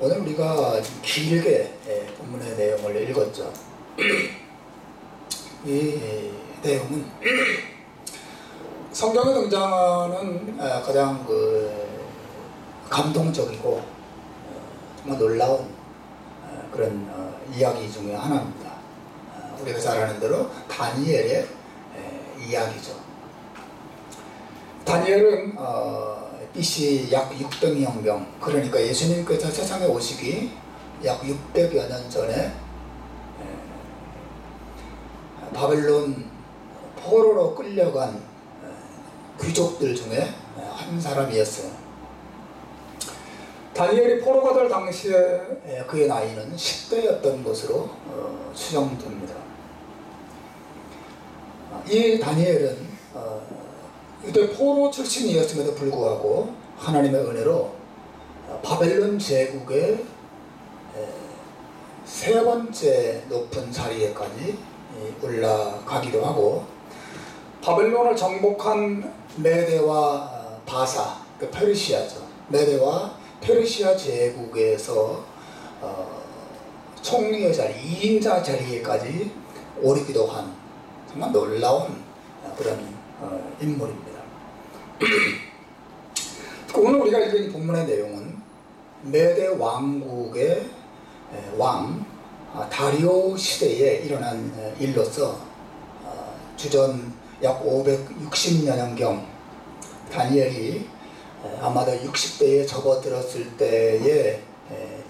오늘 우리가 좀 길게 본문의 내용을 읽었죠. 이 내용은 성경에 등장하는 가장 감동적이고 정말 놀라운 그런 이야기 중에 하나입니다. 우리가 잘 아는 대로 다니엘의 이야기죠. 다니엘은 BC 약 600년경, 그러니까 예수님께서 세상에 오시기 약 600여 년 전에 바벨론 포로로 끌려간 귀족들 중에 한 사람이었어요. 다니엘이 포로가 될 당시에 그의 나이는 10대였던 것으로 추정됩니다. 이 다니엘은 유대 포로 출신이었음에도 불구하고 하나님의 은혜로 바벨론 제국의 세 번째 높은 자리에까지 올라가기도 하고, 바벨론을 정복한 메대와 바사, 페르시아죠. 메대와 페르시아 제국에서 총리의 자리, 2인자 자리에까지 오르기도 한 정말 놀라운 그런 인물입니다. 오늘 우리가 읽은 본문의 내용은 메대 왕국의 왕 다리오 시대에 일어난 일로서 주전 약 560년경 다니엘이 아마도 60대에 접어들었을 때의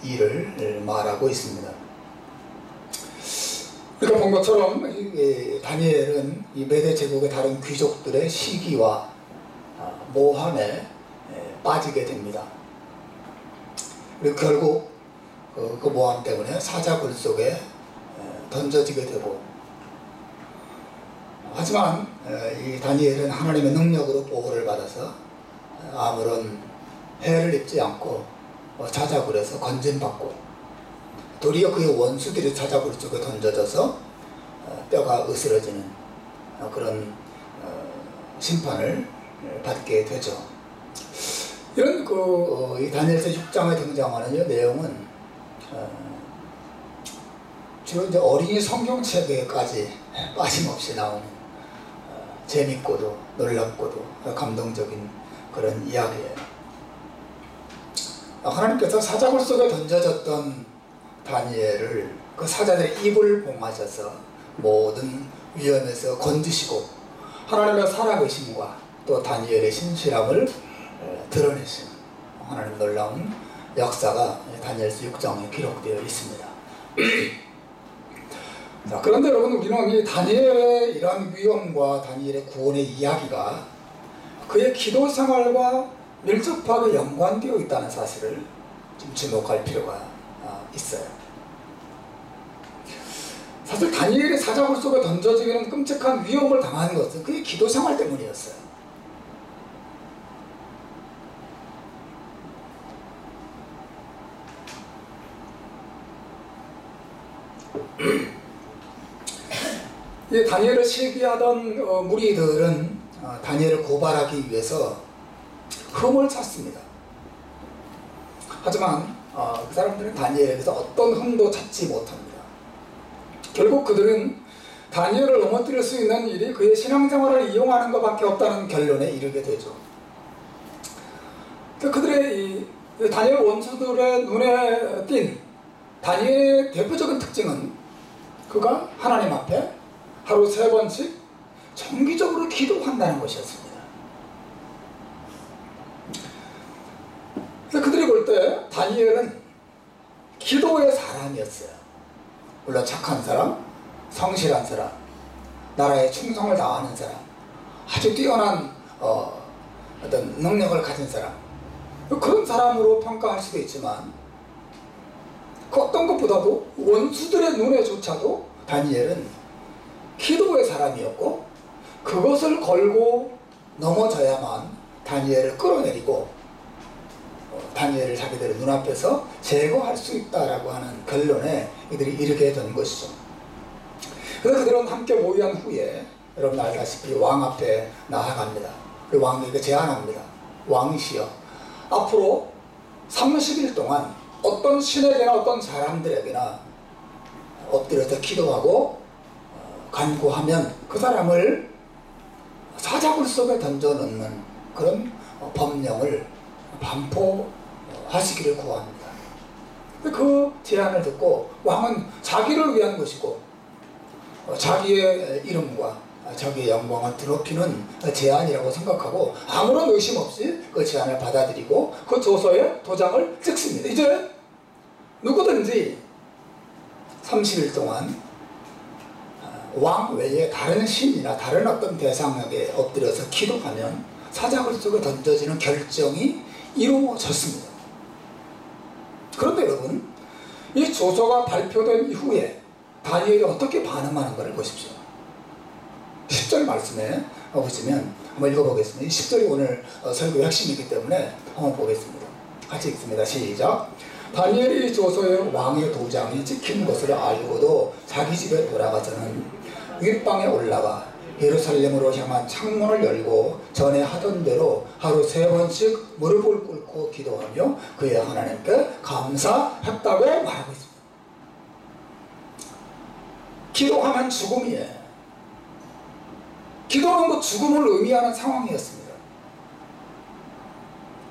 일을 말하고 있습니다. 우리가 본 것처럼 다니엘은 이 메대 제국의 다른 귀족들의 시기와 모함에 빠지게 됩니다. 그리고 결국 그 모함 때문에 사자굴 속에 던져지게 되고, 하지만 이 다니엘은 하나님의 능력으로 보호를 받아서 아무런 해를 입지 않고 사자굴에서 건진받고, 도리어 그의 원수들이 사자굴 속에 던져져서 뼈가 으스러지는 그런 심판을 받게 되죠. 이런 이 다니엘서 6장에 등장하는 내용은 주로 이제 어린이 성경책에까지 빠짐없이 나오는 재밌고도 놀랍고도 감동적인 그런 이야기예요. 하나님께서 사자굴 속에 던져졌던 다니엘을 그 사자들의 입을 봉하셔서 모든 위험에서 건지시고 하나님의 살아계심과 또 다니엘의 신실함을 드러내시는 하나님 놀라운 역사가 다니엘서 6장에 기록되어 있습니다. 자, 그런데 여러분, 우리는 이 다니엘의 이러한 위험과 다니엘의 구원의 이야기가 그의 기도 생활과 밀접하게 연관되어 있다는 사실을 좀 주목할 필요가 있어요. 사실 다니엘이 사자굴 속에 던져지기는 끔찍한 위험을 당한 것은 그의 기도 생활 때문이었어요. 이 다니엘을 시기하던 무리들은 다니엘을 고발하기 위해서 흠을 찾습니다. 하지만 그 사람들은 다니엘에게서 어떤 흠도 찾지 못합니다. 결국 그들은 다니엘을 넘어뜨릴 수 있는 일이 그의 신앙생활을 이용하는 것밖에 없다는 결론에 이르게 되죠. 그들의 이 다니엘 원수들의 눈에 띈 다니엘의 대표적인 특징은 그가 하나님 앞에 하루 3번씩 정기적으로 기도한다는 것이었습니다. 그래서 그들이 볼 때 다니엘은 기도의 사람이었어요. 물론 착한 사람, 성실한 사람, 나라에 충성을 다하는 사람, 아주 뛰어난 어떤 능력을 가진 사람, 그런 사람으로 평가할 수도 있지만 그 어떤 것보다도 원수들의 눈에조차도 다니엘은 기도의 사람이었고, 그것을 걸고 넘어져야만 다니엘을 끌어내리고 다니엘을 자기들의 눈앞에서 제거할 수 있다라고 하는 결론에 이들이 이르게 된 것이죠. 그래서 그들은 함께 모의한 후에 여러분 알다시피 왕 앞에 나아갑니다. 그 왕에게 제안합니다. 왕이시여, 앞으로 30일 동안 어떤 신에게나 어떤 사람들에게나 엎드려서 기도하고 간구하면 그 사람을 사자굴 속에 던져넣는 그런 법령을 반포하시기를 구합니다. 그 제안을 듣고 왕은 자기를 위한 것이고 자기의 이름과 자기의 영광을 드높이는 제안이라고 생각하고 아무런 의심 없이 그 제안을 받아들이고 그 조서에 도장을 찍습니다. 이제 누구든지 30일 동안 왕 외에 다른 신이나 다른 어떤 대상에게 엎드려서 기도하면 사자굴 속에 던져지는 결정이 이루어졌습니다. 그런데 여러분, 이 조서가 발표된 이후에 다니엘이 어떻게 반응하는가를 보십시오. 10절 말씀에 보시면 한번 읽어보겠습니다. 이 10절이 오늘 설교의 핵심이기 때문에 한번 보겠습니다. 같이 읽습니다. 시작. 다니엘이 조서에 왕의 도장이 찍힌 것을 알고도 자기 집에 돌아가서는 윗방에 올라가 예루살렘으로 향한 창문을 열고 전에 하던 대로 하루 3번씩 무릎을 꿇고 기도하며 그의 하나님께 감사했다고 말하고 있습니다. 기도하면 죽음이에요. 기도는 뭐 죽음을 의미하는 상황이었습니다.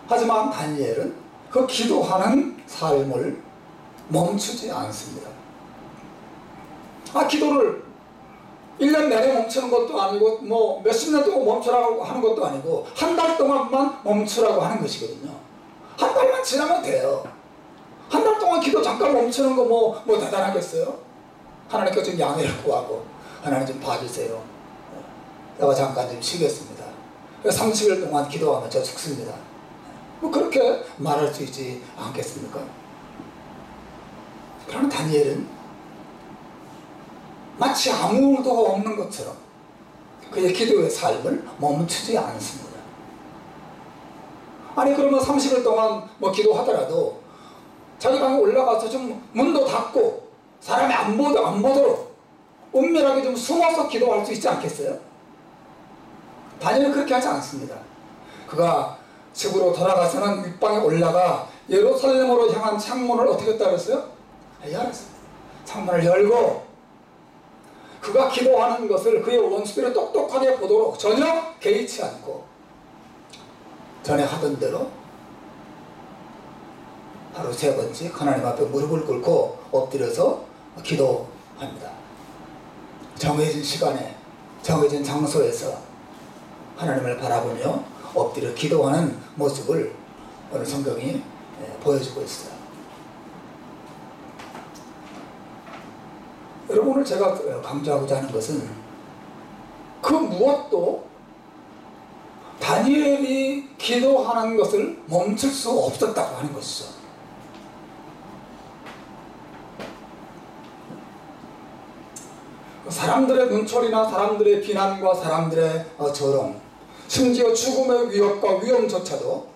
하지만 다니엘은 그 기도하는 삶을 멈추지 않습니다. 기도를 1년 내내 멈추는 것도 아니고 뭐 몇십 년 동안 멈추라고 하는 것도 아니고 한 달 동안만 멈추라고 하는 것이거든요. 한 달만 지나면 돼요. 한 달 동안 기도 잠깐 멈추는 거 뭐 대단하겠어요? 하나님께 좀 양해를 구하고 하나님 좀 봐주세요. 내가 잠깐 좀 쉬겠습니다. 30일 동안 기도하면 저 죽습니다. 뭐 그렇게 말할 수 있지 않겠습니까? 그러나 다니엘은 마치 아무도 없는 것처럼 그의 기도의 삶을 멈추지 않습니다. 아니 그러면 30일 동안 뭐 기도하더라도 자기 방에 올라가서 좀 문도 닫고 사람이 안 보도록 은밀하게 좀 숨어서 기도할 수 있지 않겠어요? 다니엘은 그렇게 하지 않습니다. 그가 집으로 돌아가서는 윗방에 올라가 예루살렘으로 향한 창문을 어떻게 했다 그랬어요? 열었습니다. 창문을 열고 그가 기도하는 것을 그의 원수들이 똑똑하게 보도록 전혀 개의치 않고 전에 하던 대로 하루 3번씩 하나님 앞에 무릎을 꿇고 엎드려서 기도합니다. 정해진 시간에 정해진 장소에서 하나님을 바라보며 엎드려 기도하는 모습을 오늘 성경이 보여주고 있어요. 여러분, 오늘 제가 강조하고자 하는 것은 그 무엇도 다니엘이 기도하는 것을 멈출 수 없었다고 하는 것이죠. 사람들의 눈초리나 사람들의 비난과 사람들의 조롱, 심지어 죽음의 위협과 위험조차도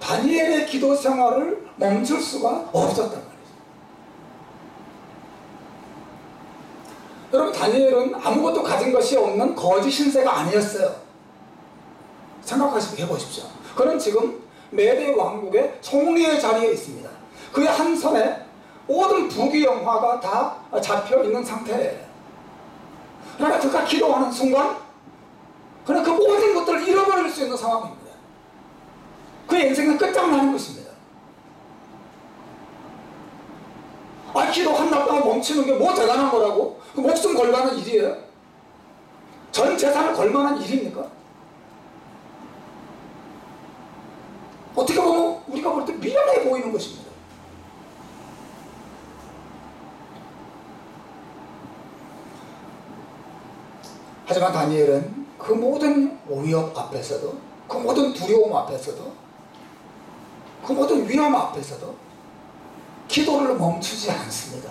다니엘의 기도 생활을 멈출 수가 없었단 말이죠. 여러분, 다니엘은 아무것도 가진 것이 없는 거짓 신세가 아니었어요. 생각하시게 해보십시오. 그는 지금 메대 왕국의 총리의 자리에 있습니다. 그의 한 손에 모든 부귀영화가 다 잡혀 있는 상태예요. 그러나 그가 기도하는 순간 그는 그 모든 것들을 잃어버릴 수 있는 상황입니다. 그의 인생은 끝장나는 것입니다. 기도 한날 동안 멈추는 게 뭐 대단한 거라고? 그 목숨 걸만한 일이에요? 전 재산을 걸만한 일입니까? 어떻게 보면 우리가 볼 때 미련해 보이는 것입니다. 하지만 다니엘은 그 모든 위협 앞에서도, 그 모든 두려움 앞에서도, 그 모든 위험 앞에서도 기도를 멈추지 않습니다.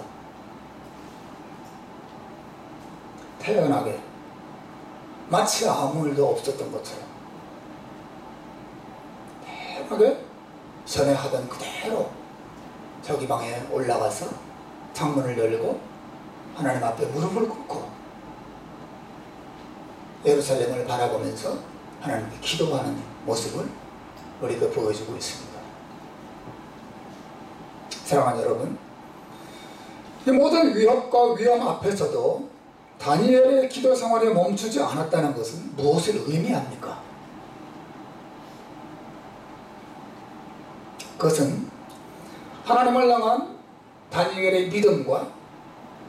태연하게 마치 아무 일도 없었던 것처럼 태연하게 전에 하던 그대로 저기 방에 올라가서 창문을 열고 하나님 앞에 무릎을 꿇고 예루살렘을 바라보면서 하나님께 기도하는 모습을 우리가 보여주고 있습니다. 사랑하는 여러분, 이 모든 위협과 위험 앞에서도 다니엘의 기도 생활이 멈추지 않았다는 것은 무엇을 의미합니까? 그것은 하나님을 향한 다니엘의 믿음과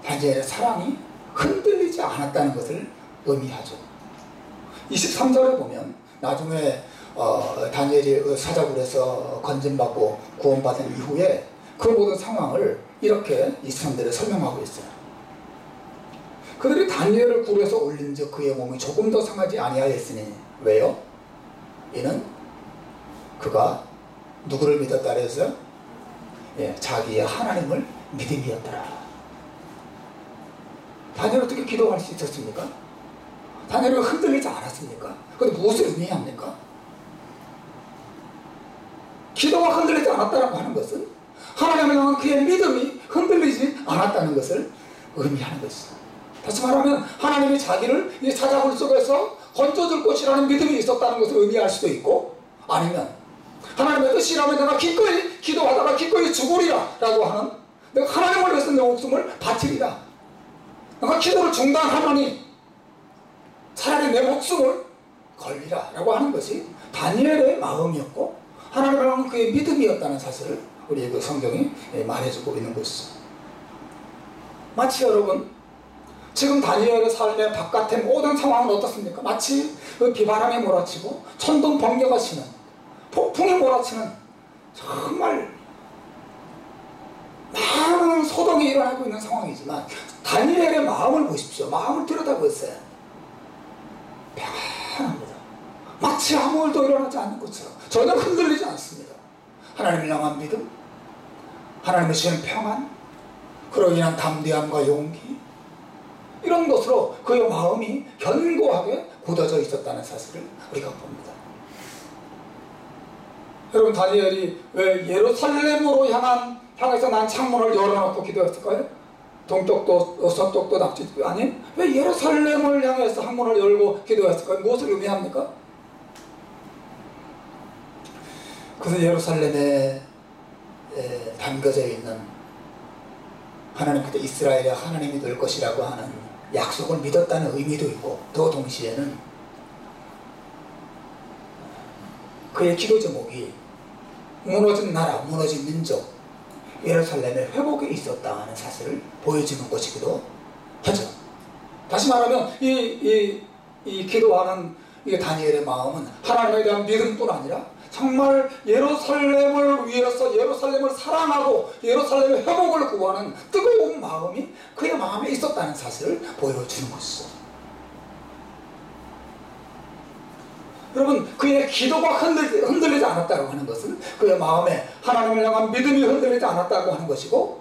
다니엘의 사랑이 흔들리지 않았다는 것을 의미하죠. 23절에 보면 나중에 다니엘이 사자굴에서 건진받고 구원받은 이후에 그 모든 상황을 이렇게 이 사람들을 설명하고 있어요. 그들이 다니엘을 굴에서 올린즉 그의 몸이 조금 더 상하지 아니하였으니 왜요? 이는 그가 누구를 믿었다 그랬어요? 자기의 하나님을 믿음이었더라. 다니엘 어떻게 기도할 수 있었습니까? 다니엘이 흔들리지 않았습니까? 그런데 무엇을 의미합니까? 기도가 흔들리지 않았다고 하는 것은 하나님을 향한 그의 믿음이 흔들리지 않았다는 것을 의미하는 것이죠. 다시 말하면 하나님이 자기를 이 사자굴 속에서 건져줄 것이라는 믿음이 있었다는 것을 의미할 수도 있고, 아니면 하나님의 뜻이라면 내가 기꺼이 기도하다가 기꺼이 죽으리라 라고 하는, 내가 하나님을 위해서 내 목숨을 바치리라, 내가 기도를 중단하노니 차라리 내 목숨을 걸리라 라고 하는 것이 다니엘의 마음이었고 하나님을 향한 그의 믿음이었다는 사실을 우리 그 성경이 말해주고 있는 것이죠. 마치 여러분, 지금 다니엘의 삶의 바깥의 모든 상황은 어떻습니까? 마치 그 비바람이 몰아치고 천둥 번개가 치는, 폭풍이 몰아치는 정말 많은 소동이 일어나고 있는 상황이지만 다니엘의 마음을 보십시오. 마음을 들여다보세요. 평안합니다. 마치 아무 일도 일어나지 않는 것처럼 전혀 흔들리지 않습니다. 하나님을 향한 믿음, 하나님의 주시는 평안, 그로 인한 담대함과 용기, 이런 것으로 그의 마음이 견고하게 굳어져 있었다는 사실을 우리가 봅니다. 여러분, 다니엘이 왜 예루살렘으로 향해서 난 창문을 열어놓고 기도했을까요? 동쪽도 서쪽도 납치도 아닌, 왜 예루살렘을 향해서 항문을 열고 기도했을까요? 무엇을 의미합니까? 그래서 예루살렘에 담겨져 있는 하나님, 그때 이스라엘의 하나님이 될 것이라고 하는 약속을 믿었다는 의미도 있고, 또 동시에는 그의 기도 제목이 무너진 나라, 무너진 민족 예루살렘의 회복에 있었다 하는 사실을 보여주는 것이기도 하죠. 다시 말하면 이 기도하는 이 다니엘의 마음은 하나님에 대한 믿음뿐 아니라 정말 예루살렘을 위해서, 예루살렘을 사랑하고 예루살렘의 회복을 구하는 뜨거운 마음이 그의 마음에 있었다는 사실을 보여주는 것이죠. 여러분, 그의 기도가 흔들리지 않았다고 하는 것은 그의 마음에 하나님을 향한 믿음이 흔들리지 않았다고 하는 것이고,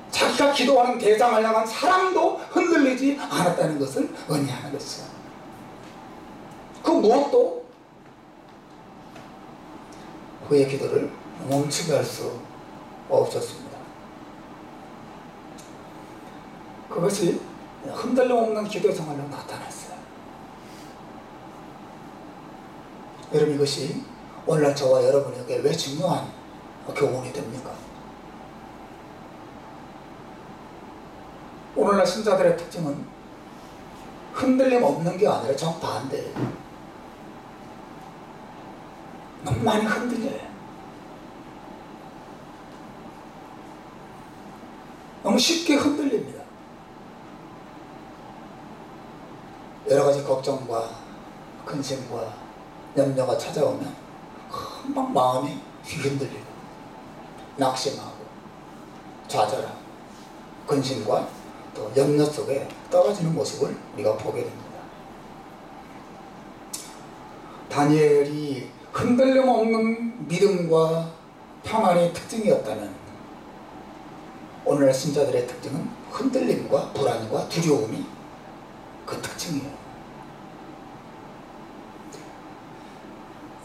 자기가 기도하는 대상을 향한 사랑도 흔들리지 않았다는 것을 의미하는 것이죠. 그 무엇도 그의 기도를 멈추게 할 수 없었습니다. 그것이 흔들림 없는 기도 생활로 나타났어요. 여러분, 이것이 오늘날 저와 여러분에게 왜 중요한 교훈이 됩니까? 오늘날 신자들의 특징은 흔들림 없는 게 아니라 정반대예요. 너무 많이 흔들려요. 너무 쉽게 흔들립니다. 여러 가지 걱정과 근심과 염려가 찾아오면 금방 마음이 흔들리고 낙심하고 좌절하고 근심과 또 염려 속에 떨어지는 모습을 우리가 보게 됩니다. 다니엘이 흔들림 없는 믿음과 평안의 특징이었다면 오늘날 신자들의 특징은 흔들림과 불안과 두려움이 그 특징이에요.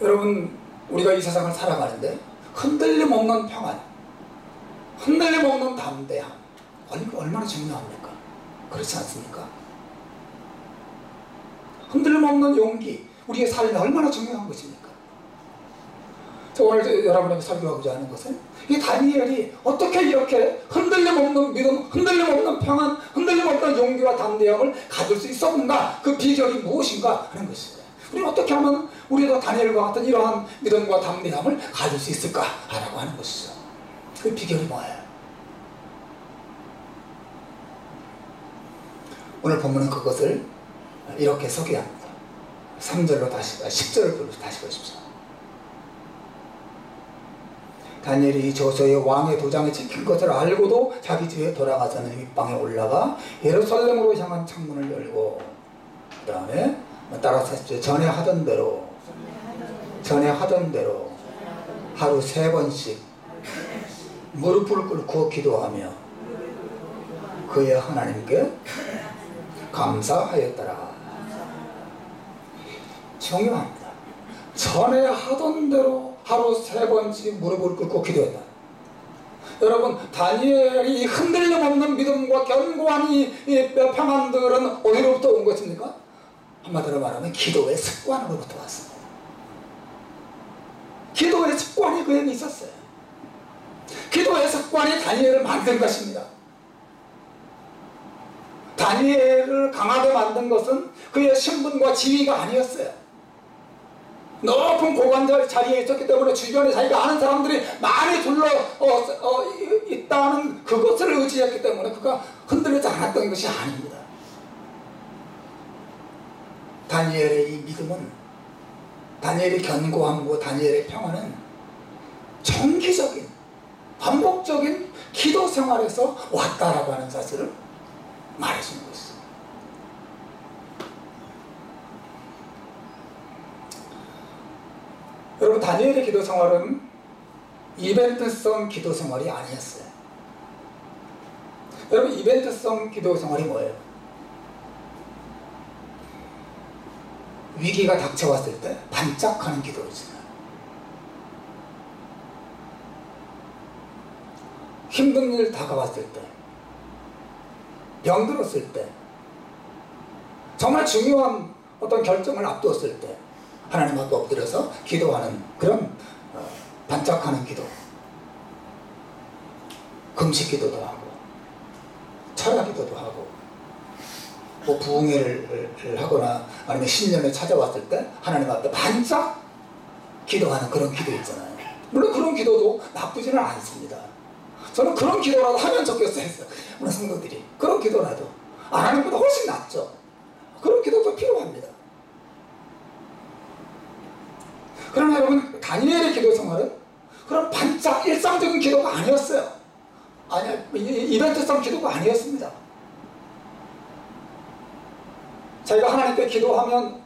여러분, 우리가 이 세상을 살아가는데 흔들림 없는 평안, 흔들림 없는 담대함, 얼마나 중요합니까? 그렇지 않습니까? 흔들림 없는 용기, 우리의 삶에 얼마나 중요한 것입니까? 저 오늘 여러분에게 설교하고자 하는 것은 이 다니엘이 어떻게 이렇게 흔들림 없는 믿음, 흔들림 없는 평안, 흔들림 없는 용기와 담대함을 가질 수 있었는가, 그 비결이 무엇인가 하는 것입니다. 우리는 어떻게 하면 우리도 다니엘과 같은 이러한 믿음과 담대함을 가질 수 있을까라고 하는 것이죠. 그 비결이 뭐예요? 오늘 본문은 그것을 이렇게 소개합니다. 3절로 다시 10절을 다시 보십시오. 다니엘이 저서의 왕의 도장에 찍힌 것을 알고도 자기 집에 돌아가서는 윗방에 올라가 예루살렘으로 향한 창문을 열고, 그 다음에 따라서 전에 하던 대로 하루 3번씩 무릎을 꿇고 기도하며 그의 하나님께 감사하였더라. 중요합니다. 전에 하던 대로 하루 3번씩 무릎을 꿇고 기도했다. 여러분, 다니엘이 흔들림 없는 믿음과 견고한 이 평안들은 어디로부터 온 것입니까? 한마디로 말하면 기도의 습관으로부터 왔습니다. 기도의 습관이 그에게 있었어요. 기도의 습관이 다니엘을 만든 것입니다. 다니엘을 강하게 만든 것은 그의 신분과 지위가 아니었어요. 높은 고관절 자리에 있었기 때문에 주변에 자기가 아는 사람들이 많이 둘러 있다는 그것을 의지했기 때문에 그가 흔들리지 않았던 것이 아닙니다. 다니엘의 이 믿음은, 다니엘의 견고함과 다니엘의 평안은 정기적인 반복적인 기도 생활에서 왔다라고 하는 사실을 말해주는 것이죠. 여러분, 다니엘의 기도 생활은 이벤트성 기도 생활이 아니었어요. 여러분, 이벤트성 기도 생활이 뭐예요? 위기가 닥쳐왔을 때 반짝하는 기도이잖아요. 힘든 일 다가왔을 때, 병들었을 때, 정말 중요한 어떤 결정을 앞두었을 때 하나님 앞에 엎드려서 기도하는 그런 반짝하는 기도, 금식 기도도 하고 철야 기도도 하고, 뭐 부흥회를 하거나 아니면 신년을 찾아왔을 때 하나님 앞에 반짝 기도하는 그런 기도 있잖아요. 물론 그런 기도도 나쁘지는 않습니다. 저는 그런 기도라도 하면 좋겠어요. 우리 성도들이 그런 기도라도 안 하는 것보다 훨씬 낫죠. 그런 기도도 필요합니다. 그러나 여러분, 다니엘의 기도 생활은 그런 반짝 일상적인 기도가 아니었어요. 이벤트성 기도가 아니었습니다. 자기가 하나님께 기도하면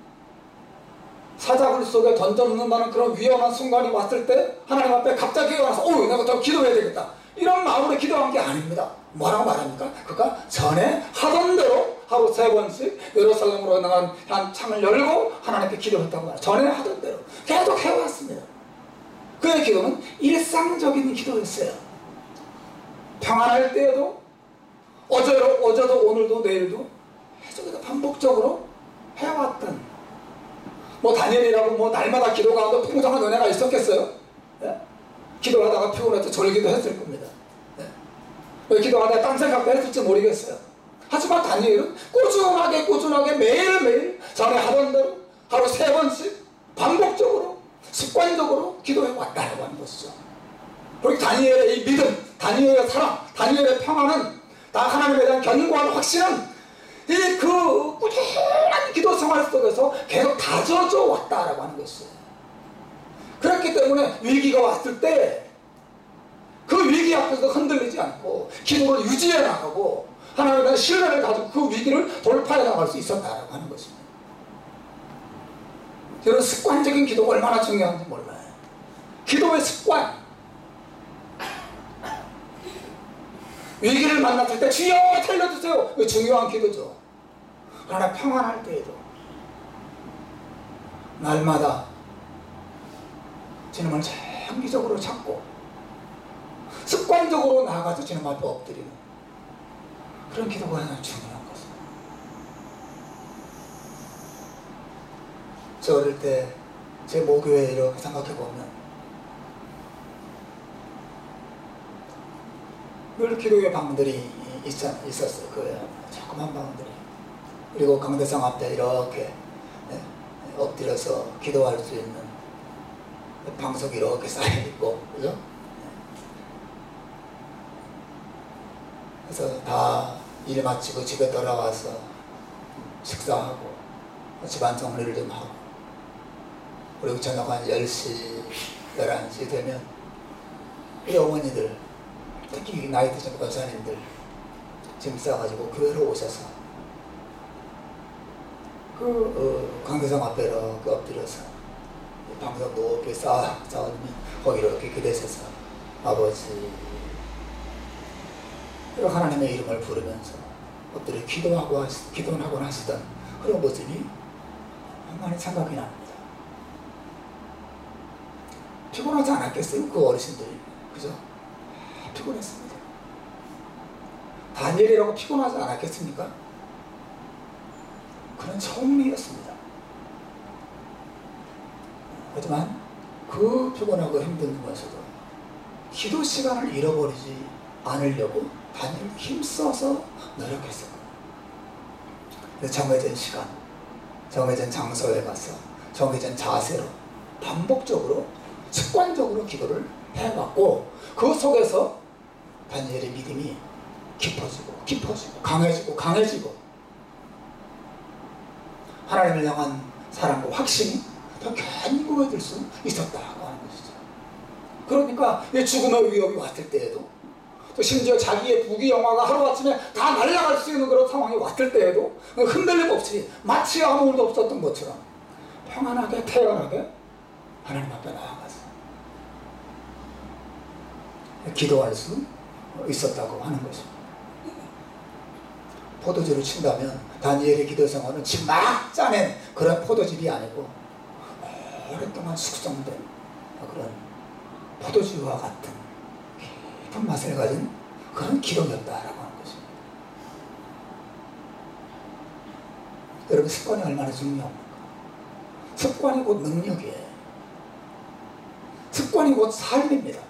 사자굴 속에 던져놓는다는 그런 위험한 순간이 왔을 때 하나님 앞에 갑자기 일어나서 내가 더 기도해야 되겠다, 이런 마음으로 기도한 게 아닙니다. 뭐라고 말합니까? 그가 전에 하던 대로 하루 3번씩 예루살렘으로 향한 창을 열고 하나님께 기도했다고 말해요. 전에 하던 대로 계속 해왔습니다. 그의 기도는 일상적인 기도였어요. 평안할 때에도 어제도 오늘도 내일도 계속해서 반복적으로 해왔던, 뭐 다니엘이라고 날마다 기도 가운데 풍성한 은혜가 있었겠어요? 네? 기도하다가 피곤해서 졸기도 했을 겁니다. 네? 왜 기도하다가 딴 생각도 했을지 모르겠어요. 하지만 다니엘은 꾸준하게 매일매일 전에 하던 대로 하루 3번씩 반복적으로 습관적으로 기도해 왔다고 하는 것이죠. 그리고 다니엘의 이 믿음, 다니엘의 사랑, 다니엘의 평안은, 다 하나님에 대한 견고한 확신은 그 꾸준한 기도 생활 속에서 계속 다져져 왔다라고 하는 것이에요. 그렇기 때문에 위기가 왔을 때 그 위기 앞에서 흔들리지 않고 기도를 유지해 나가고 하나님에 대한 신뢰를 가지고 그 위기를 돌파해 나갈 수 있었다라고 하는 것입니다. 이런 습관적인 기도가 얼마나 중요한지 몰라요. 기도의 습관. 위기를 만났을 때 주여 살려주세요, 이거 중요한 기도죠. 그러나 평안할 때에도 날마다 주님을 정기적으로 찾고 습관적으로 나아가서 주님 앞에 엎드리는 그런 기도가 하나 중요한 것입니다. 저 어릴 때 제 모교회 이렇게 생각해보면 늘 기도의 방들이 있었을 거예요. 조그만 방들이. 그리고 강대상 앞에 이렇게 엎드려서 기도할 수 있는 방석이 이렇게 쌓여있고, 그죠? 그래서 다 일 마치고 집에 돌아와서 식사하고 집안 정리를 좀 하고, 그리고 저녁 한 10시, 11시 되면 우리 어머니들, 특히 나이 드신 권사님들 짐 싸가지고 교회로 오셔서 강대상 앞에 이렇게 엎드려서 방석 높이 쌓아놓으면 거기 이렇게 기대셔서 아버지, 하나님의 이름을 부르면서 엎드려 기도하고 하시던 그런 모습이 많이 생각이 납니다. 피곤하지 않았겠어요? 그 어르신들이. 그죠? 피곤했습니다. 다니엘이라고 피곤하지 않았겠습니까? 그런 정리였습니다. 하지만 그 피곤하고 힘든면서도 기도 시간을 잃어버리지 않으려고 다니엘 힘써서 노력했어요. 정해진 시간, 정해진 장소에 가서 정해진 자세로 반복적으로 습관적으로 기도를 해왔고, 그 속에서 다니엘의 믿음이 깊어지고 강해지고 하나님을 향한 사랑과 확신이 더 견고해질 수 있었다고 하는 것이죠. 그러니까 죽음의 위협이 왔을 때에도, 또 심지어 자기의 부귀영화가 하루아침에 다 날아갈 수 있는 그런 상황이 왔을 때에도 흔들림 없이 마치 아무 일도 없었던 것처럼 평안하게 태연하게 하나님 앞에 나아가서 기도할 수 있었다고 하는 것입니다. 포도주를 친다면 다니엘의 기도 생활은 집 막 짜낸 그런 포도즙이 아니고 오랫동안 숙성된 그런 포도주와 같은 깊은 맛을 가진 그런 기도였다라고 하는 것입니다. 여러분, 습관이 얼마나 중요합니까? 습관이 곧 능력이에요. 습관이 곧 삶입니다.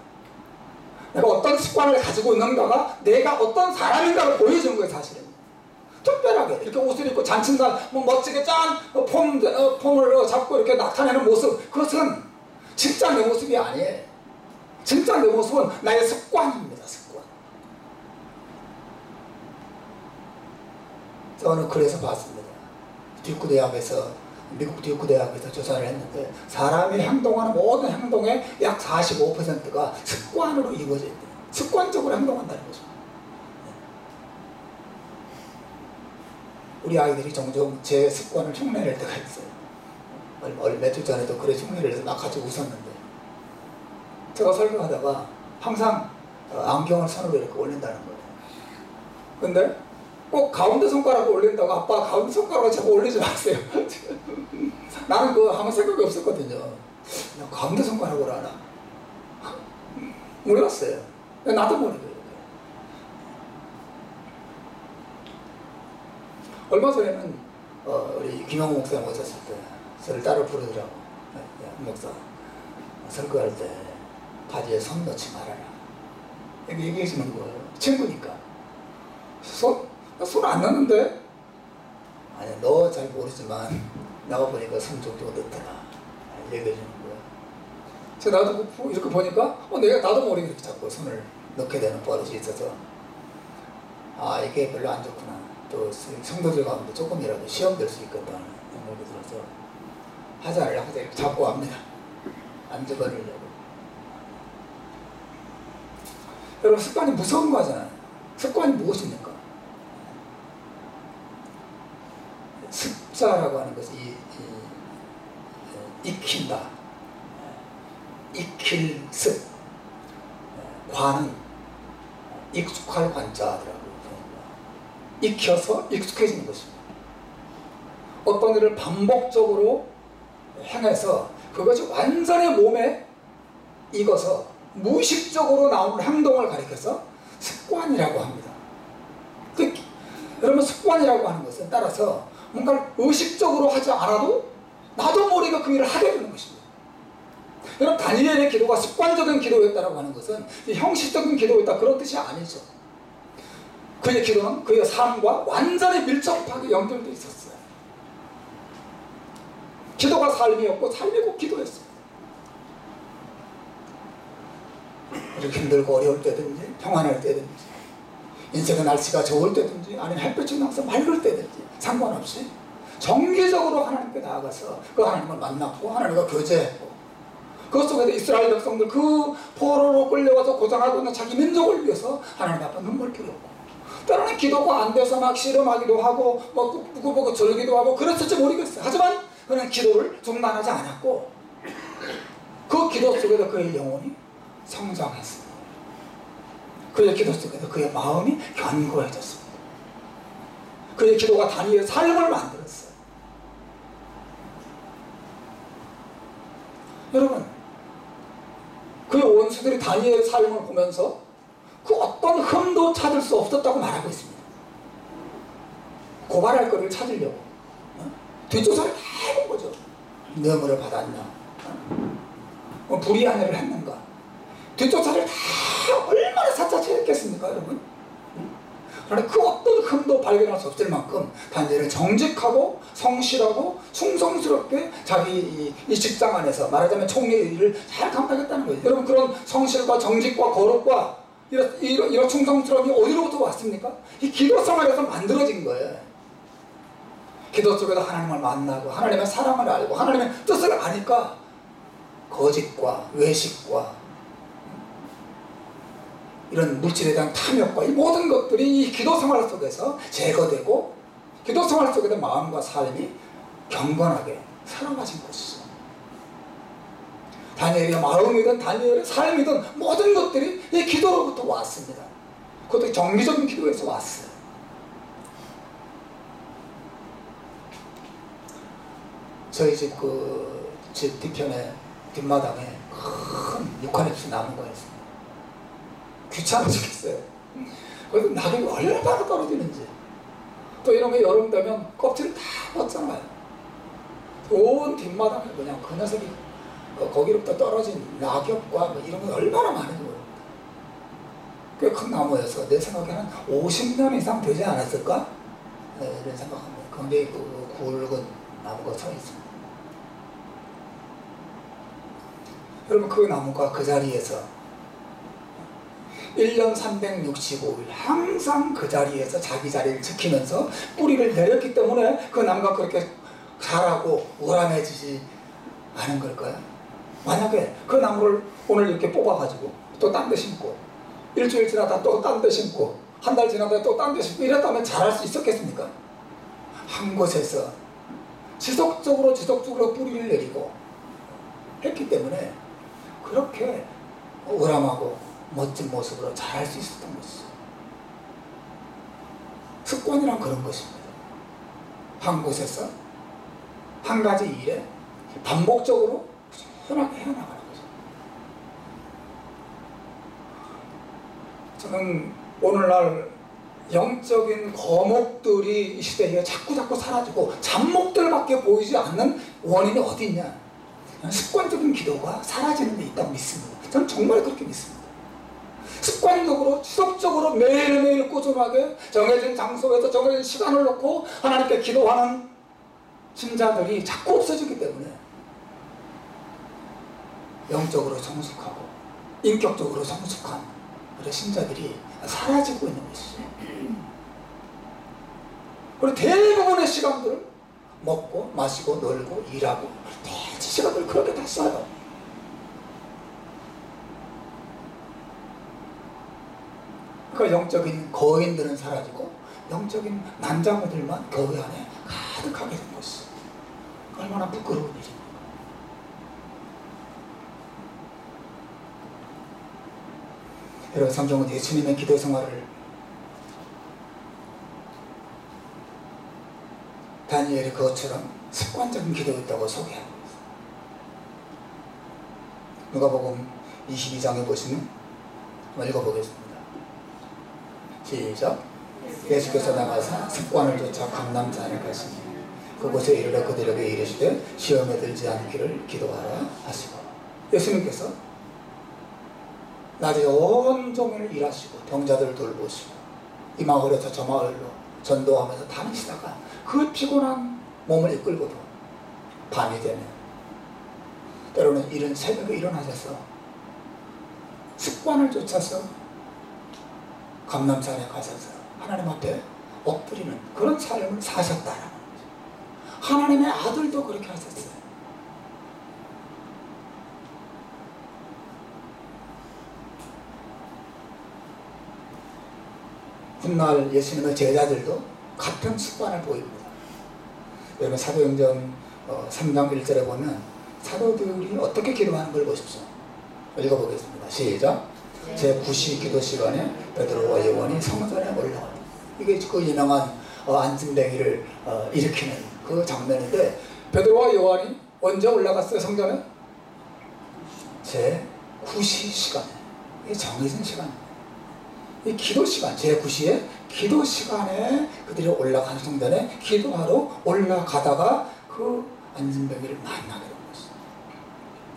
내가 어떤 습관을 가지고 있는가가 내가 어떤 사람인가를 보여주는 거예요, 사실은. 특별하게 이렇게 옷을 입고 잔친날 멋지게 짠 폼을 잡고 이렇게 나타내는 모습, 그것은 진짜 내 모습이 아니에요. 진짜 내 모습은 나의 습관입니다. 습관. 저는 그래서 봤습니다. 미국 듀크 대학에서 조사를 했는데 사람이 행동하는 모든 행동의 약 45%가 습관으로 이루어져 있대요. 습관적으로 행동한다는 거죠. 우리 아이들이 종종 제 습관을 흉내낼 때가 있어요. 몇 주 전에도 그래 흉내를 내서 막 같이 웃었는데, 제가 설교하다가 항상 안경을 손으로 이렇게 올린다는 거예요. 근데 꼭 가운데 손가락을 올린다고, 아빠 가운데 손가락을 자꾸 올리지 마세요. 나는 그거 아무 생각이 없었거든요. 가운데 손가락으로 하나? 몰랐어요. 나도 모르게. 얼마 전에는 우리 김영호 목사님 오셨을 때 저를 따로 부르더라고. 목사, 설교할 때 바지에 손 넣지 말아라. 이렇게 얘기해 주는 거예요. 친구니까. 손 안 넣는데? 아니, 너 잘 모르지만 나가 보니까 손 정도 넣더라. 얘기해 주는 거예요. 그래서 나도 이렇게 보니까 나도 모르게 이렇게 자꾸 손을 넣게 되는 버릇이 있어서, 이게 별로 안 좋구나. 또 성도들 가운데 조금이라도 시험될 수 있겠다는 생각이 들어서 하자를 이렇게 잡고 합니다. 안 집어넣으려고. 여러분, 습관이 무서운 거잖아요. 습관이 무엇입니까? 습자라고 하는 것이 익힌다. 익힐 습. 관은 익숙할 관자더라고요. 익혀서 익숙해지는 것입니다. 어떤 일을 반복적으로 행해서 그것이 완전히 몸에 익어서 무의식적으로 나오는 행동을 가리켜서 습관이라고 합니다. 여러분, 습관이라고 하는 것은 따라서 뭔가를 의식적으로 하지 않아도 나도 모르게 그 일을 하게 되는 것입니다. 여러분, 다니엘의 기도가 습관적인 기도였다고 하는 것은 형식적인 기도였다, 그런 뜻이 아니죠. 그의 기도는 그의 삶과 완전히 밀접하게 연결되어 있었어요. 기도가 삶이었고 삶이 곧 기도였어요. 이렇게 힘들고 어려울 때든지 평안할 때든지 인생의 날씨가 좋을 때든지 아니면 햇볕이 나서 맑을 때든지 상관없이 정기적으로 하나님께 나아가서 그 하나님을 만났고 하나님과 교제했고 그 속에서 이스라엘 백성들 그 포로로 끌려와서 고생하고 있는 자기 민족을 위해서 하나님 앞에 눈물 뿌렸고 때로는 기도가 안 돼서 막 씨름하기도 하고 뭐 누구보고 절기도 하고 그랬을지 모르겠어요. 하지만 그는 기도를 중단하지 않았고 그 기도 속에서 그의 영혼이 성장했습니다. 그의 기도 속에서 그의 마음이 견고해졌습니다. 그의 기도가 다니엘의 삶을 만들었어요. 여러분, 그의 원수들이 다니엘의 삶을 보면서 그 어떤 흠도 찾을 수 없었다고 말하고 있습니다. 고발할 거리를 찾으려고 뒷조사를 다 해본 거죠. 뇌물을 받았나, 불의한 일을 했는가, 뒷조사를 다 얼마나 사짜체했겠습니까, 여러분? 그러나 그 어떤 흠도 발견할 수 없을 만큼 다니엘은 정직하고 성실하고 충성스럽게 자기 이 직장 안에서 말하자면 총리의 일을 잘 감당했다는 거예요. 여러분, 그런 성실과 정직과 거룩과 이런 충성스러움이 어디로부터 왔습니까? 이 기도 생활에서 만들어진 거예요. 기도 속에서 하나님을 만나고 하나님의 사랑을 알고 하나님의 뜻을 아니까 거짓과 외식과 이런 물질에 대한 탐욕과 이 모든 것들이 이 기도 생활 속에서 제거되고 기도 생활 속에서 마음과 삶이 경건하게 살아가진 것이죠. 다니엘의 마음이든 다니엘의 삶이든 모든 것들이 이 기도로부터 왔습니다. 그것도 정기적인 기도에서 왔어요. 저희 집 뒤편에 뒷마당에 큰 유칼립스 나무가 있습니다. 귀찮아 죽겠어요. 그래서 낙엽이 얼마나 떨어지는지. 또 이런 게 여름 되면 껍질을 다 벗잖아요. 온 뒷마당에 그냥 그 녀석이 거기로부터 떨어진 낙엽과 뭐 이런 게 얼마나 많은지 모릅니다. 꽤 큰 나무여서 내 생각에는 50년 이상 되지 않았을까? 네, 이런 생각합니다. 굉장히 굵은 나무가 서 있습니다. 여러분, 그 나무가 그 자리에서 1년 365일 항상 그 자리에서 자기 자리를 지키면서 뿌리를 내렸기 때문에 그 나무가 그렇게 자라고 우람해지지 않은 걸까요? 만약에 그 나무를 오늘 이렇게 뽑아가지고 또 딴 데 심고 일주일 지나다 또 딴 데 심고 한 달 지나다 또 딴 데 심고 이랬다면 자랄 수 있었겠습니까? 한 곳에서 지속적으로 뿌리를 내리고 했기 때문에 그렇게 우람하고 멋진 모습으로 자랄 수 있었던 것이죠. 습관이란 그런 것입니다. 한 곳에서 한 가지 일에 반복적으로 꾸준하게 해나가는 거죠. 저는 오늘날 영적인 거목들이 이 시대에 자꾸 사라지고 잡목들밖에 보이지 않는 원인이 어디 있냐? 습관적인 기도가 사라지는 데 있다고 믿습니다. 저는 정말 그렇게 믿습니다. 습관적으로 지속적으로 매일매일 꾸준하게 정해진 장소에서 정해진 시간을 놓고 하나님께 기도하는 신자들이 자꾸 없어지기 때문에 영적으로 성숙하고 인격적으로 성숙한 그런 신자들이 사라지고 있는 것이죠. 그리고 대부분의 시간들을 먹고 마시고 놀고 일하고 대체 시간들을 그렇게 다 써요. 그 영적인 거인들은 사라지고 영적인 난장어들만 교회 안에 가득하게 된 것이죠. 얼마나 부끄러운 일입니까? 여러분, 성경은 예수님의 기도 생활을 다니엘이 그것처럼 습관적인 기도였다고 소개하고 있습니다. 누가복음 22장에 보시면 한번 읽어보겠습니다. 시작. 예수께서 나가사 습관을 쫓아 강남산에 가시니 그곳에 이르러 그들에게 이르시되 시험에 들지 않기를 기도하라 하시고, 예수님께서 낮에 온종일 일하시고 병자들 돌보시고 이 마을에서 저 마을로 전도하면서 다니시다가 그 피곤한 몸을 이끌고도 밤이 되면 때로는 이른 새벽에 일어나셔서 습관을 쫓아서 감람산에 가셔서 하나님 앞에 엎드리는 그런 삶을 사셨다라는 거죠. 하나님의 아들도 그렇게 하셨어요. 훗날 예수님의 제자들도 같은 습관을 보입니다. 여러분 사도행전 3장 1절에 보면 사도들이 어떻게 기도하는 걸 보십시오. 읽어보겠습니다. 시작. 제9시 기도 시간에 베드로와 요한이 성전에 올라가요. 이게 그 유명한 안진뱅이를 일으키는 그 장면인데, 베드로와 요한이 언제 올라갔어요 성전에? 제9시 시간에. 이게 정해진 시간입니다. 이 기도 시간, 제9시에 기도 시간에 그들이 올라가는 성전에 기도하러 올라가다가 그 안진뱅이를 만나게 된 것이죠.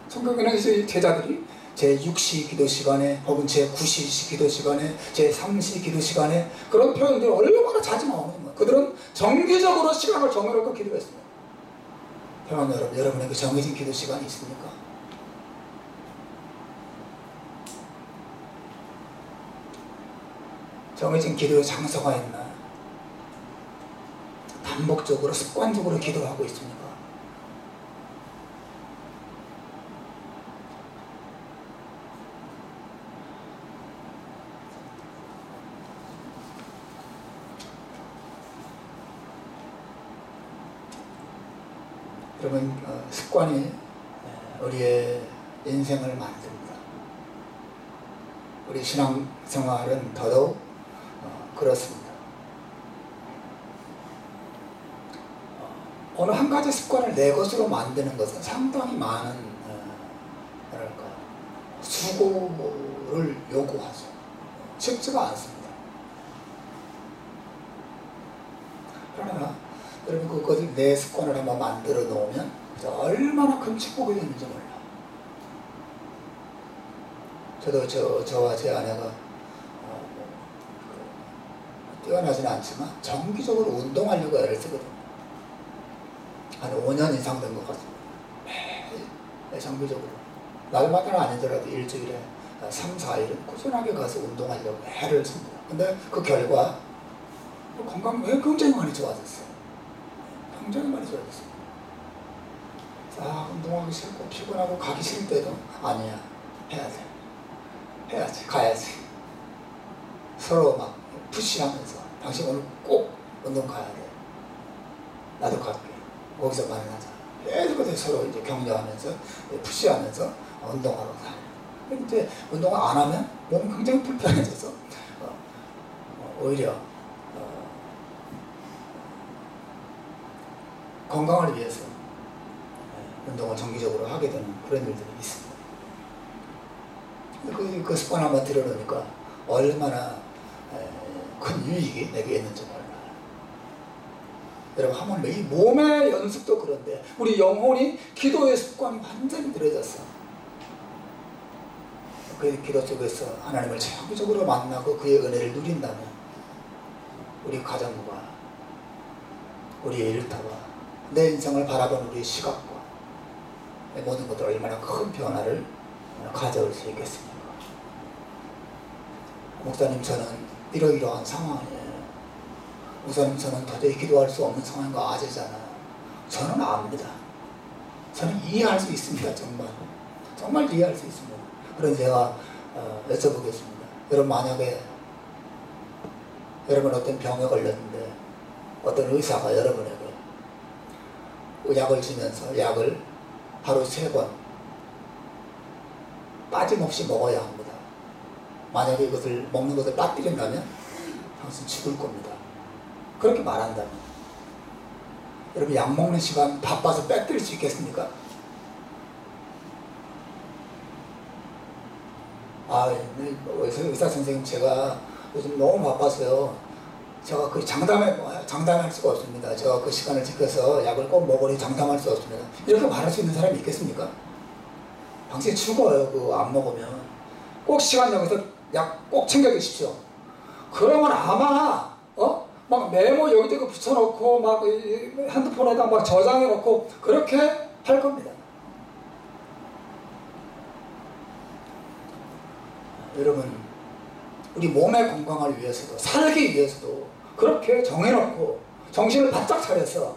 성경에는 제자들이 제6시 기도 시간에 혹은 제9시 기도 시간에 제3시 기도 시간에 그런 표현들이 얼마나 자주 나오는 거예요. 그들은 정기적으로 시간을 정해놓고 기도했습니다. 평안 여러분, 여러분에게 정해진 기도 시간이 있습니까? 정해진 기도의 장소가 있나? 반복적으로 습관적으로 기도하고 있습니까? 여러분, 습관이 우리의 인생을 만듭니다. 우리 신앙생활은 더더욱 그렇습니다. 어느 한 가지 습관을 내 것으로 만드는 것은 상당히 많은 뭐랄까 수고를 요구하죠. 쉽지가 않습니다. 그러나 여러분 그것을 내 습관을 한번 만들어 놓으면 얼마나 큰 축복이 되는지 몰라. 저도 저와 제 아내가 뛰어나지는 않지만 정기적으로 운동하려고 애를 쓰거든요. 한 5년 이상 된 것 같습니다. 매일 정기적으로. 날마다는 아니더라도 일주일에 3, 4일은 꾸준하게 가서 운동하려고 애를 씁니다. 근데 그 결과 건강이 굉장히 많이 좋아졌어요. 굉장히 많이 좋아졌어요. 운동하기 싫고 피곤하고 가기 싫을 때도 아니야, 해야 돼. 해야지, 가야지. 서로 막 푸시하면서 당신 오늘 꼭 운동 가야 돼. 나도 갈게. 거기서 만나자. 계속 서로 이제 격려하면서 푸시하면서 운동하러 가요. 근데 운동을 안 하면 몸이 굉장히 불편해져서 오히려 건강을 위해서 운동을 정기적으로 하게 되는 그런 일들이 있습니다. 그 습관 한번 들여놓으니까 얼마나 큰 유익이 내게 있는지 몰라요. 여러분 하물며 이 몸의 연습도 그런데 우리 영혼이 기도의 습관이 완전히 들여졌어. 그 기도 속에서 하나님을 정기적으로 만나고 그의 은혜를 누린다면 우리 가정과 우리의 일터와 내 인생을 바라본 우리의 시각과 모든 것들 얼마나 큰 변화를 가져올 수 있겠습니까? 목사님 저는 이러이러한 상황이에요. 목사님 저는 도저히 기도할 수 없는 상황인 거 아시잖아요. 저는 압니다. 저는 이해할 수 있습니다. 정말 이해할 수 있습니다. 그럼 제가 여쭤보겠습니다. 여러분 만약에 여러분 어떤 병에 걸렸는데 어떤 의사가 여러분에게 약을 주면서 약을 하루 3번 빠짐없이 먹어야 합니다. 만약에 이것을 먹는 것을 빠뜨린다면 당신 죽을 겁니다. 그렇게 말한다면 여러분 약 먹는 시간 바빠서 빼뜨릴 수 있겠습니까? 의사 선생님 제가 요즘 너무 바빠서요. 제가 그 장담할 수가 없습니다. 제가 그 시간을 지켜서 약을 꼭 먹으니 장담할 수 없습니다. 이렇게 말할 수 있는 사람이 있겠습니까? 당신이 죽어요. 그거 안 먹으면. 꼭 시간 정해서 약 꼭 챙겨 드십시오. 그러면 아마 막 메모 여기저기 붙여놓고 막 핸드폰에다 막 저장해놓고 그렇게 할 겁니다. 여러분, 우리 몸의 건강을 위해서도 살기 위해서도 그렇게 정해놓고 정신을 바짝 차려서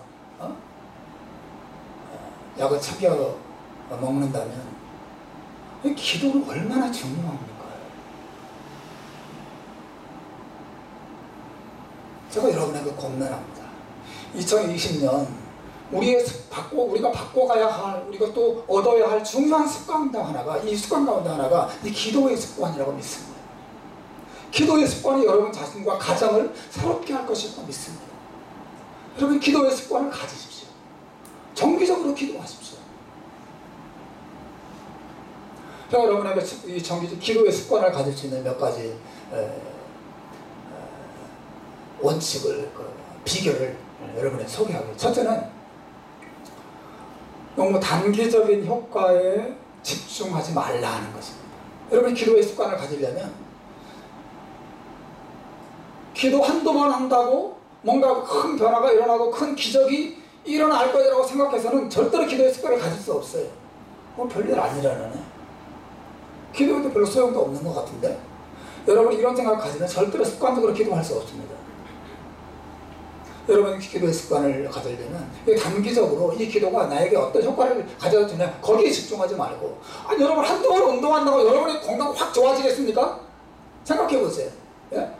약을 챙겨 먹는다면 기도는 얼마나 중요합니까? 제가 여러분에게 권면합니다. 2020년 우리가 바꿔가야 할, 우리가 또 얻어야 할 중요한 습관 가운데 하나가, 이 습관 가운데 하나가 이 기도의 습관이라고 믿습니다. 기도의 습관이 여러분 자신과 가정을 새롭게 할 것이라고 믿습니다. 여러분, 기도의 습관을 가지십시오. 정기적으로 기도하십시오. 제가 여러분에게 이 정기적 기도의 습관을 가질 수 있는 몇 가지 원칙을, 비결을 여러분에게 소개하겠습니다. 첫째는 너무 단기적인 효과에 집중하지 말라는 것입니다. 여러분이 기도의 습관을 가지려면 기도 한두 번 한다고 뭔가 큰 변화가 일어나고 큰 기적이 일어날 거라고 생각해서는 절대로 기도의 습관을 가질 수 없어요. 별일 아니라네. 기도에도 별로 소용도 없는 것 같은데, 여러분이 이런 생각을 가지면 절대로 습관적으로 기도할 수 없습니다. 여러분이 기도의 습관을 가지려면 단기적으로 이 기도가 나에게 어떤 효과를 가져다 주냐, 거기에 집중하지 말고, 아니 여러분 한두 번 운동한다고 여러분의 건강 확 좋아지겠습니까? 생각해 보세요. 예?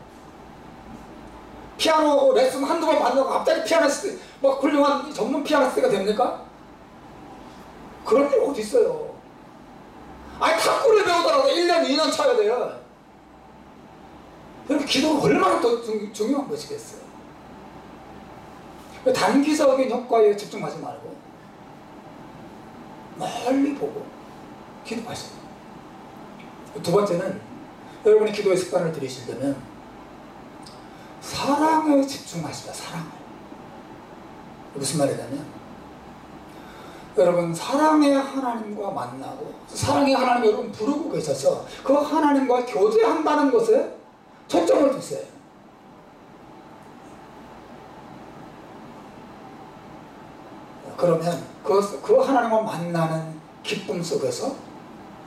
피아노 레슨 한두 번 받는다고 갑자기 피아니스트, 뭐 훌륭한 전문 피아니스트가 됩니까? 그런 일 어디 있어요? 아니 탁구를 배우더라도 1년, 2년 쳐야 돼요. 여러분, 기도가 얼마나 더 중요한 것이겠어요? 단기적인 효과에 집중하지 말고 멀리 보고 기도하십니다. 두 번째는, 여러분이 기도의 습관을 들이시려면 사랑에 집중하십니다. 사랑을. 무슨 말이냐면, 여러분 사랑의 하나님과 만나고 사랑의 하나님 여러분 부르고 계셔서 그 하나님과 교제한다는 것에 초점을 두세요. 그러면 그 하나님과 만나는 기쁨 속에서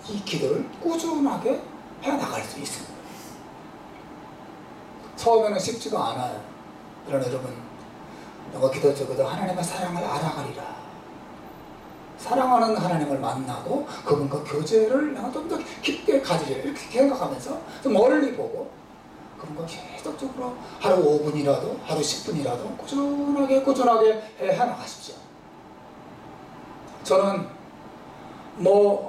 이 기도를 꾸준하게 해나갈 수 있습니다. 처음에는 쉽지가 않아요. 그러나 여러분, 너가 기도 적어도 하나님의 사랑을 알아가리라. 사랑하는 하나님을 만나고 그분과 교제를 내가 좀 더 깊게 가지려, 이렇게 생각하면서 좀 멀리 보고 그분과 계속적으로 하루 5분이라도 하루 10분이라도 꾸준하게 해나가십시오. 저는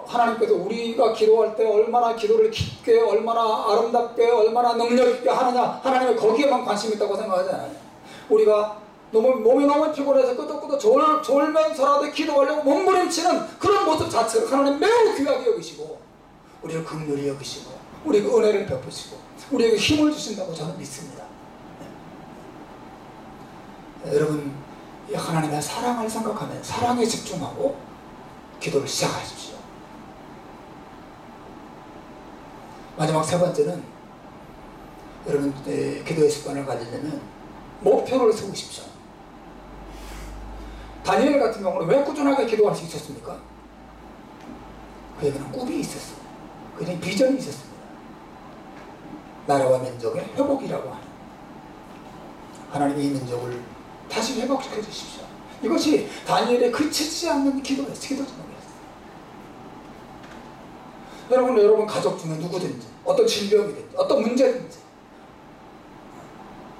하나님께서 우리가 기도할 때 얼마나 기도를 깊게, 얼마나 아름답게, 얼마나 능력 있게 하느냐, 하나님은 거기에만 관심 있다고 생각하지 않아요. 우리가 몸이 너무 피곤해서 끄덕끄덕 졸면서라도 기도하려고 몸부림치는 그런 모습 자체를 하나님 매우 귀하게 여기시고, 우리를 긍휼히 여기시고, 우리에게 은혜를 베푸시고, 우리에게 힘을 주신다고 저는 믿습니다. 여러분, 하나님의 사랑을 생각하면 사랑에 집중하고 기도를 시작하십시오. 마지막 세 번째는, 여러분 기도의 습관을 가지려면 목표를 세우십시오. 다니엘 같은 경우는 왜 꾸준하게 기도할 수 있었습니까? 그에게는 꿈이 있었어요. 그에게는 비전이 있었습니다. 나라와 민족의 회복이라고 하는, 하나님이 이 민족을 다시 회복시켜 주십시오. 이것이 다니엘의 그치지 않는 기도였어요. 기도 제목이었어요. 여러분 가족 중에 누구든지, 어떤 질병이든지, 어떤 문제든지,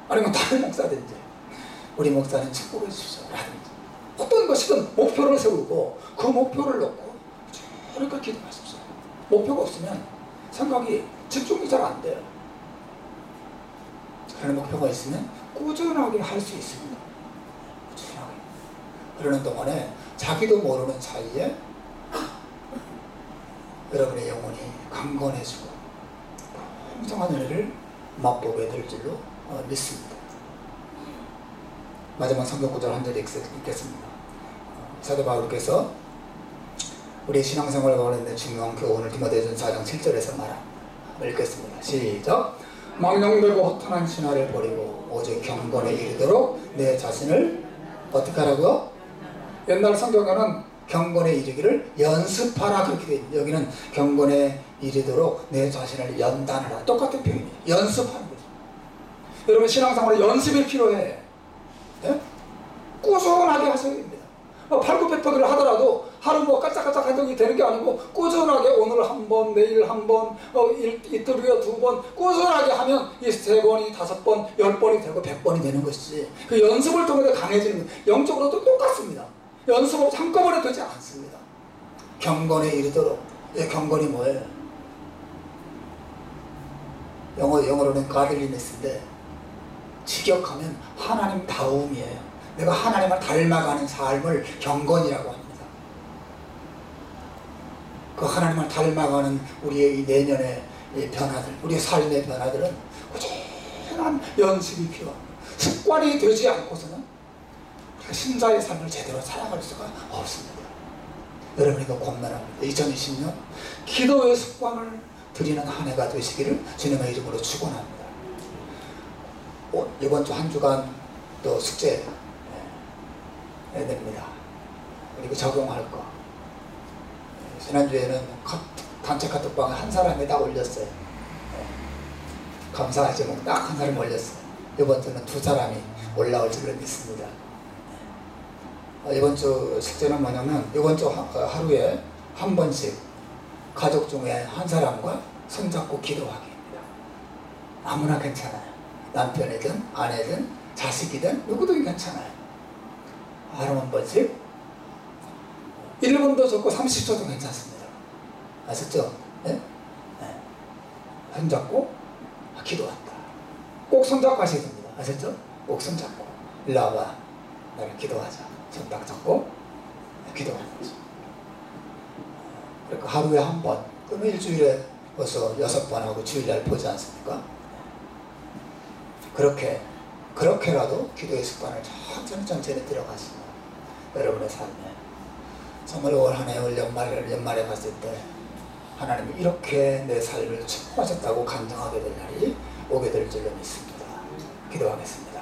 아니면 다른 목사든지, 우리 목사는 축복해 주십시오 라든지, 어떤 것이든 목표를 세우고 그 목표를 놓고 이렇게 기도하십시오. 목표가 없으면 생각이, 집중이 잘 안 돼요. 그런 목표가 있으면 꾸준하게 할 수 있습니다. 꾸준하게. 그러는 동안에 자기도 모르는 사이에 여러분의 영혼이 강건해지고 풍성한 은혜를 맛보게 될 줄로 믿습니다. 마지막 성경 구절 한 절 읽겠습니다. 사도 바울께서 우리 신앙생활을 가운데 중요한 교훈을 디모데전서 4장 7절에서 말합니다. 읽겠습니다. 시작. 망령되고 허탄한 신화를 버리고 오직 경건에 이르도록 내 자신을 어떻게 하라고요? 옛날 성경에는 경건에 이르기를 연습하라 그렇게 돼 있는데 여기는 경건에 이르도록 내 자신을 연단하라. 똑같은 표현이에요. 연습하는 거죠. 여러분 신앙생활에 연습이 필요해. 예? 꾸준하게 하셔야 됩니다. 팔굽혀펴기를 하더라도 하루 뭐 까짝까짝 하던 게 되는 게 아니고 꾸준하게 오늘 한 번, 내일 한 번, 이틀 후에 두 번 꾸준하게 하면 이 3번이 5번, 10번이 되고 100번이 되는 것이지. 그 연습을 통해 강해지는 거예요. 영적으로도 똑같습니다. 연습 없이 한꺼번에 되지 않습니다. 경건에 이르도록. 경건이 뭐예요? 영어로는 godliness인데 직역하면 하나님 다움이에요. 내가 하나님을 닮아가는 삶을 경건이라고 합니다. 그 하나님을 닮아가는 우리의 이 내년의 이 변화들, 우리의 삶의 변화들은 꾸준한 연습이 필요합니다. 습관이 되지 않고서는 신자의 삶을 제대로 살아갈 수가 없습니다. 여러분 이거 권면합니다. 2020년 기도의 습관을 드리는 한 해가 되시기를 주님의 이름으로 축원합니다. 이번 주 한 주간 또 숙제 됩니다. 그리고 적용할 거. 지난주에는 단체 카톡방에 한 사람이 딱 올렸어요. 감사하지 뭐 딱 한 사람이 올렸어요. 이번 주는 2사람이 올라올 줄을 믿습니다. 이번 주 숙제는 뭐냐면 이번 주 하루에 한 번씩 가족 중에 한 사람과 손잡고 기도하기입니다. 아무나 괜찮아요. 남편이든 아내든 자식이든 누구든 괜찮아요. 하루 한 번씩 1분도 좋고 30초도 괜찮습니다. 아셨죠? 네? 네. 손잡고 기도한다. 꼭 손잡고 하셔야 됩니다. 아셨죠? 꼭 손잡고 일로 와봐. 나를 기도하자. 손 딱 잡고 기도하는 거죠. 그러니까 하루에 한 번, 그러면 일주일에 벌써 6번 하고 주일날 보지 않습니까? 그렇게라도 기도의 습관을 천천히 들어가시면 여러분의 삶에 정말 올 한 해 올 연말에 갔을 때 하나님이 이렇게 내 삶을 축복하셨다고 간증하게 될 날이 오게 될 줄로 믿습니다. 기도하겠습니다.